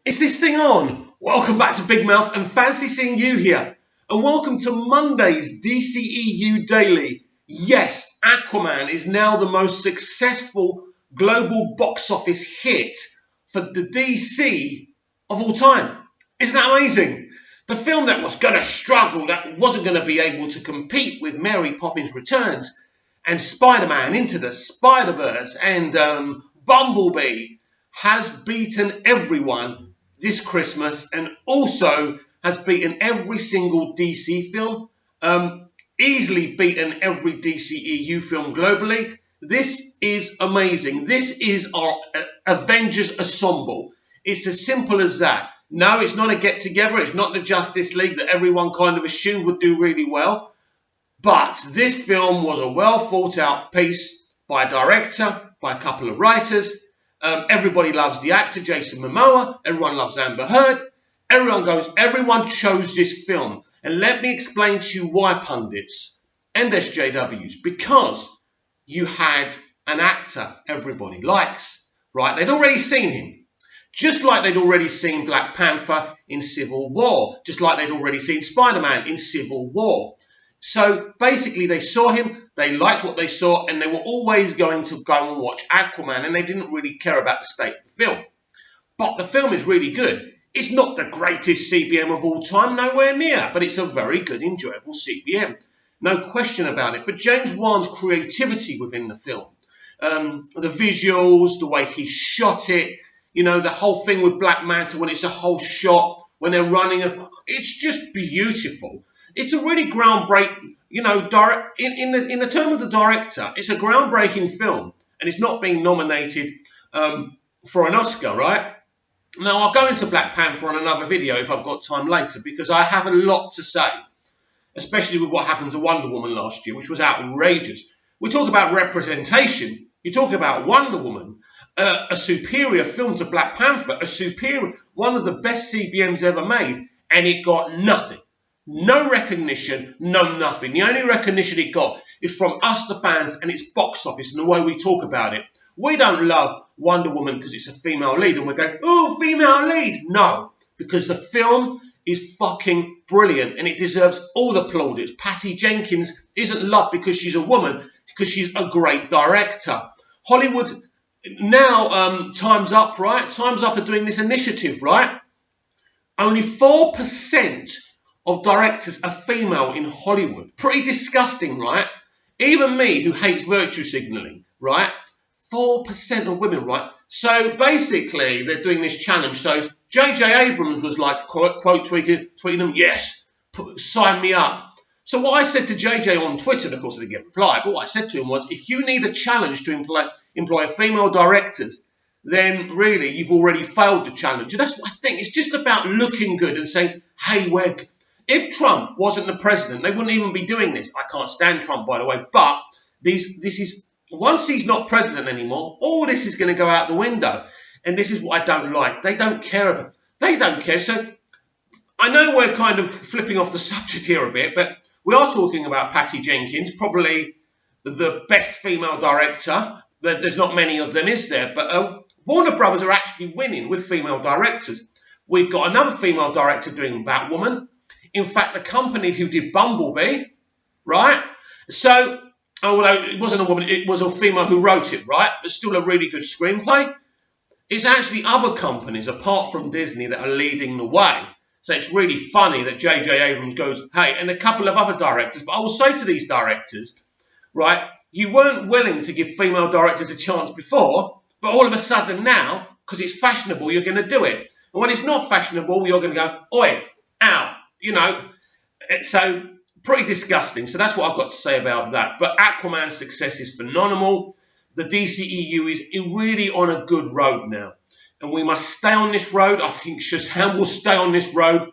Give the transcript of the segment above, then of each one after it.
Is this thing on? Welcome back to Big Mouth and fancy seeing you here. And welcome to Monday's dceu Daily. Yes, Aquaman is now the most successful global box office hit for the DC of all time. Isn't that amazing? The film that was going to struggle, that wasn't going to be able to compete with Mary Poppins Returns and Spider-Man Into the Spider-Verse and Bumblebee has beaten everyone this Christmas and also has beaten every single DC film, easily beaten every DCEU film globally. This is amazing. This is our Avengers Ensemble. It's as simple as that. No, it's not a get-together. It's not the Justice League that everyone kind of assumed would do really well. But this film was a well-thought-out piece by a director, by a couple of writers. Everybody loves the actor, Jason Momoa. Everyone loves Amber Heard. Everyone chose this film. And let me explain to you why, pundits and SJWs. Because you had an actor everybody likes, right? They'd already seen him. Just like they'd already seen Black Panther in Civil War. Just like they'd already seen Spider-Man in Civil War. So basically they saw him, they liked what they saw, and they were always going to go and watch Aquaman, and they didn't really care about the state of the film. But the film is really good. It's not the greatest CBM of all time, nowhere near, but it's a very good, enjoyable CBM. No question about it. But James Wan's creativity within the film, the visuals, the way he shot it, you know, the whole thing with Black Manta when it's a whole shot, when they're running, it's just beautiful. It's a really groundbreaking, you know, in the term of the director, it's a groundbreaking film, and it's not being nominated for an Oscar, right? Now, I'll go into Black Panther on another video if I've got time later, because I have a lot to say, especially with what happened to Wonder Woman last year, which was outrageous. We talk about representation. You talk about Wonder Woman, a superior film to Black Panther, one of the best CBMs ever made, and it got nothing. No recognition, no nothing. The only recognition it got is from us, the fans, and its box office and the way we talk about it. We don't love Wonder Woman because it's a female lead and we're going, oh, female lead. No, because the film is fucking brilliant and it deserves all the plaudits. Patty Jenkins isn't loved because she's a woman, because she's a great director. Hollywood now, Time's Up, right? Time's Up are doing this initiative, right? Only 4% of directors are female in Hollywood. Pretty disgusting, right? Even me, who hates virtue signaling, right? 4% of women, right? So basically, they're doing this challenge. So J.J. Abrams was like, quote tweeting them, yes, sign me up. So what I said to J.J. on Twitter, and of course I didn't get a reply, but what I said to him was, if you need a challenge to employ female directors, then really you've already failed the challenge. And that's what I think. It's just about looking good and saying, hey, if Trump wasn't the president, they wouldn't even be doing this. I can't stand Trump, by the way, but this is, once he's not president anymore, all this is going to go out the window. And this is what I don't like. They don't care. So I know we're kind of flipping off the subject here a bit, but we are talking about Patty Jenkins, probably the best female director. There's not many of them, is there? But Warner Brothers are actually winning with female directors. We've got another female director doing Batwoman. In fact, the company who did Bumblebee, right? So, although it wasn't a woman, it was a female who wrote it, right? But still a really good screenplay. It's actually other companies, apart from Disney, that are leading the way. So it's really funny that J.J. Abrams goes, hey, and a couple of other directors. But I will say to these directors, right, you weren't willing to give female directors a chance before, but all of a sudden now, because it's fashionable, you're going to do it. And when it's not fashionable, you're going to go, oi, out. You know, so pretty disgusting. So that's what I've got to say about that. But Aquaman's success is phenomenal. The DCEU is really on a good road now. And we must stay on this road. I think Shazam will stay on this road.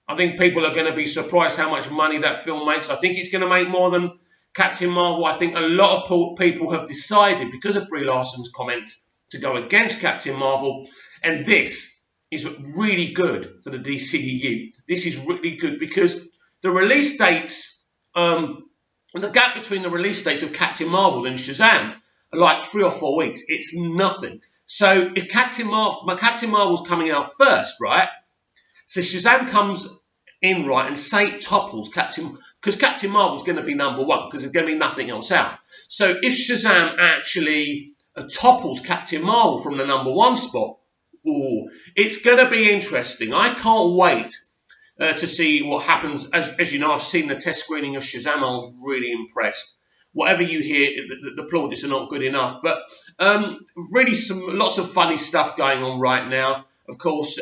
I think people are going to be surprised how much money that film makes. I think it's going to make more than Captain Marvel. I think a lot of people have decided, because of Brie Larson's comments, to go against Captain Marvel. And this is really good for the DCEU. This is really good because the release dates, the gap between the release dates of Captain Marvel and Shazam are like 3 or 4 weeks. It's nothing. So if Captain Marvel's coming out first, right? So Shazam comes in, right, and say it topples because Captain Marvel's going to be #1 because there's going to be nothing else out. So if Shazam actually topples Captain Marvel from the #1 spot, ooh, it's going to be interesting. I can't wait to see what happens. As you know, I've seen the test screening of Shazam. I was really impressed. Whatever you hear, the plaudits are not good enough. But really lots of funny stuff going on right now. Of course,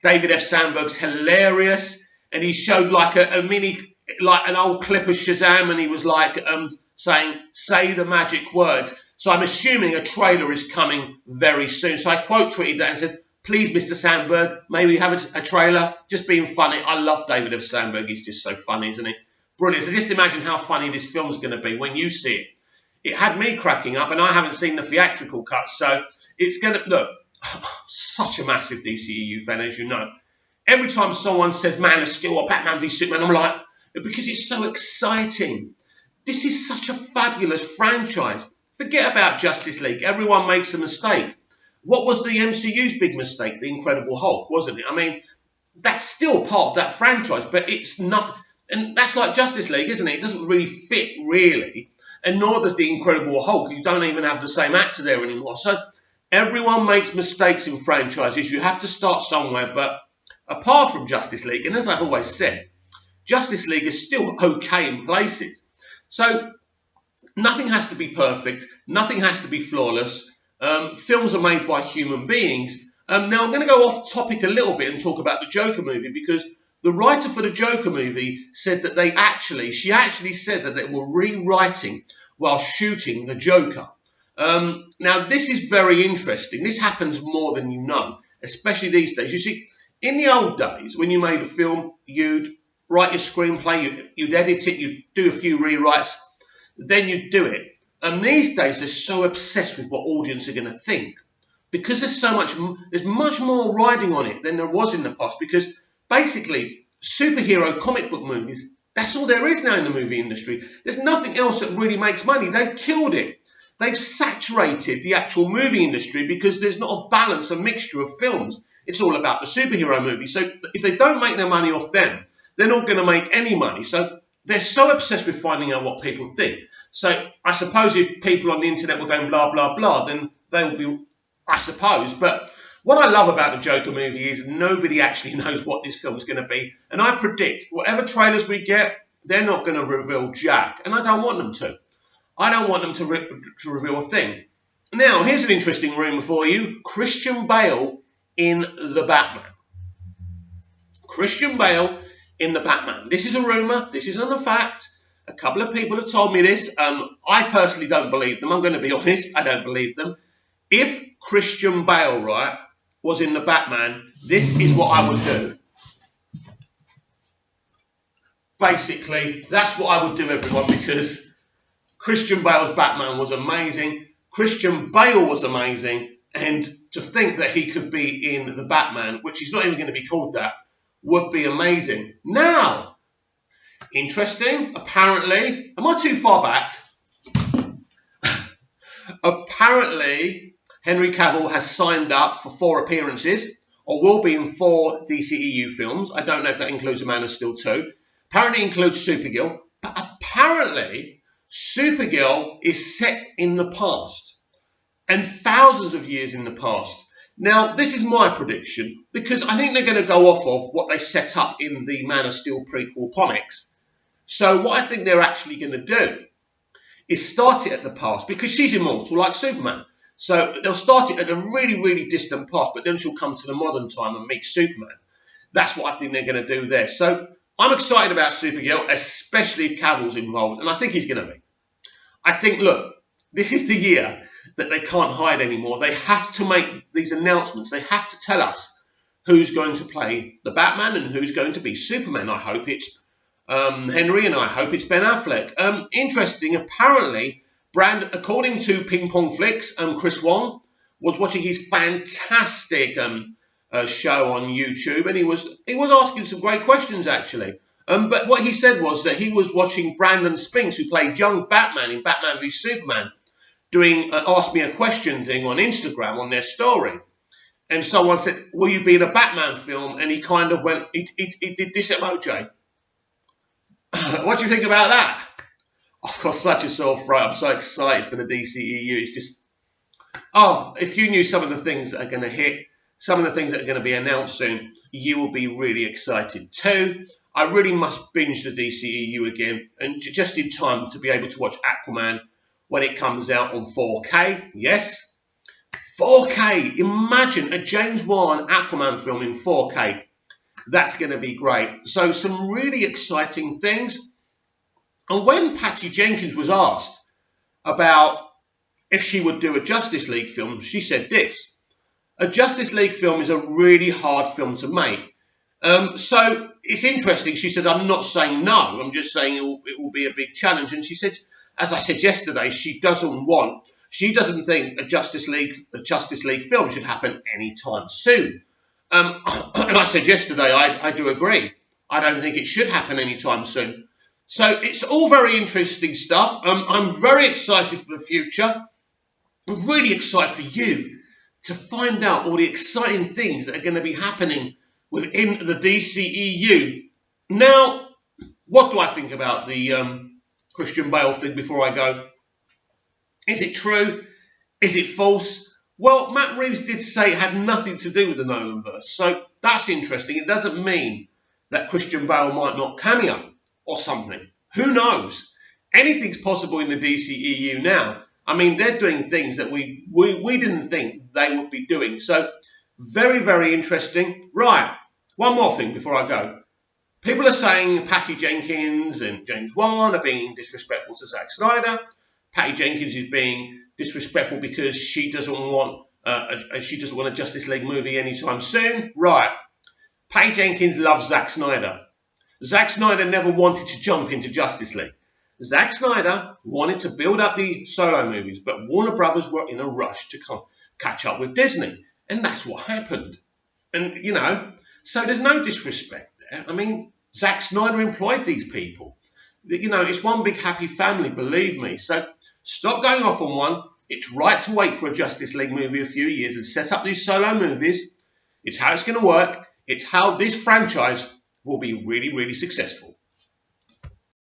David F. Sandberg's hilarious. And he showed like an old clip of Shazam. And he was like saying, say the magic words. So I'm assuming a trailer is coming very soon. So I quote tweeted that and said, please, Mr. Sandberg, may we have a trailer? Just being funny. I love David F. Sandberg. He's just so funny, isn't he? Brilliant. So just imagine how funny this film's going to be when you see it. It had me cracking up, and I haven't seen the theatrical cut. So it's going to, look, such a massive DCEU fan, as you know. Every time someone says Man of Steel or Batman v Superman, I'm like, because it's so exciting. This is such a fabulous franchise. Forget about Justice League. Everyone makes a mistake. What was the MCU's big mistake? The Incredible Hulk, wasn't it? I mean, that's still part of that franchise, but it's nothing. And that's like Justice League, isn't it? It doesn't really fit, really. And nor does the Incredible Hulk. You don't even have the same actor there anymore. So everyone makes mistakes in franchises. You have to start somewhere. But apart from Justice League, and as I've always said, Justice League is still okay in places. So nothing has to be perfect. Nothing has to be flawless. Films are made by human beings. Now, I'm going to go off topic a little bit and talk about the Joker movie, because the writer for the Joker movie said that she actually said that they were rewriting while shooting the Joker. Now, this is very interesting. This happens more than you know, especially these days. You see, in the old days, when you made a film, you'd write your screenplay, you'd edit it, you'd do a few rewrites, then you'd do it. And these days, they're so obsessed with what audience are going to think, because there's much more riding on it than there was in the past. Because basically, superhero comic book movies, that's all there is now in the movie industry. There's nothing else that really makes money. They've killed it. They've saturated the actual movie industry because there's not a balance, a mixture of films. It's all about the superhero movie. So if they don't make their money off them, they're not going to make any money. So they're so obsessed with finding out what people think. So I suppose if people on the internet were going blah, blah, blah, then they will be, I suppose. But what I love about the Joker movie is nobody actually knows what this film's going to be. And I predict whatever trailers we get, they're not going to reveal jack. And I don't want them to. I don't want them to reveal a thing. Now, here's an interesting rumour for you. Christian Bale in The Batman. Christian Bale in The Batman. This is a rumour. This isn't a fact. A couple of people have told me this. I personally don't believe them. I'm going to be honest. I don't believe them. If Christian Bale, right, was in The Batman, this is what I would do. Basically, that's what I would do, everyone, because Christian Bale's Batman was amazing. Christian Bale was amazing. And to think that he could be in The Batman, which is not even going to be called that, would be amazing. Now, interesting, apparently, am I too far back? Apparently, Henry Cavill has signed up for 4 appearances, or will be in 4 DCEU films. I don't know if that includes A Man of Steel 2. Apparently it includes Supergirl. But apparently, Supergirl is set in the past, and thousands of years in the past. Now, this is my prediction, because I think they're going to go off of what they set up in the Man of Steel prequel comics. So what I think they're actually going to do is start it at the past, because she's immortal like Superman. So they'll start it at a really, really distant past, but then she'll come to the modern time and meet Superman. That's what I think they're going to do there. So I'm excited about Supergirl, especially if Cavill's involved, and I think he's going to be. I think, look, this is the year that they can't hide anymore. They have to make these announcements. They have to tell us who's going to play the Batman and who's going to be Superman. I hope it's Henry, and I hope it's Ben Affleck. Interesting, apparently, according to Ping Pong Flicks, Chris Wong was watching his fantastic show on YouTube, and he was asking some great questions, actually. But what he said was that he was watching Brandon Spinks, who played young Batman in Batman v Superman, doing Ask Me a Question thing on Instagram on their story. And someone said, will you be in a Batman film? And he kind of went, he did this emoji. What do you think about that? I've got such a sore throat. I'm so excited for the DCEU. It's just, oh, if you knew some of the things that are going to hit, some of the things that are going to be announced soon, you will be really excited too. I really must binge the DCEU again, and just in time to be able to watch Aquaman when it comes out on 4K. Yes, 4K. Imagine a James Wan Aquaman film in 4K. That's going to be great. So some really exciting things. And when Patty Jenkins was asked about if she would do a Justice League film, she said this: a Justice League film is a really hard film to make. So it's interesting. She said, I'm not saying no. I'm just saying it will be a big challenge. And she said, as I said yesterday, she doesn't think a Justice League film should happen anytime soon. And I said yesterday, I do agree. I don't think it should happen anytime soon. So it's all very interesting stuff. I'm very excited for the future. I'm really excited for you to find out all the exciting things that are going to be happening within the DCEU. Now, what do I think about the Christian Bale thing before I go? Is it true? Is it false? Well, Matt Reeves did say it had nothing to do with the Nolanverse, so that's interesting. It doesn't mean that Christian Bale might not cameo or something. Who knows? Anything's possible in the DCEU now. I mean, they're doing things that we didn't think they would be doing. So, very, very interesting. Right, one more thing before I go. People are saying Patty Jenkins and James Wan are being disrespectful to Zack Snyder. Patty Jenkins is being disrespectful because she doesn't want a Justice League movie anytime soon. Right. Patty Jenkins loves Zack Snyder. Zack Snyder never wanted to jump into Justice League. Zack Snyder wanted to build up the solo movies, but Warner Brothers were in a rush to catch up with Disney. And that's what happened. And, you know, so there's no disrespect there. I mean, Zack Snyder employed these people. You know, it's one big happy family, believe me. So stop going off on one. It's right to wait for a Justice League movie a few years and set up these solo movies. It's how it's going to work. It's how this franchise will be really, really successful.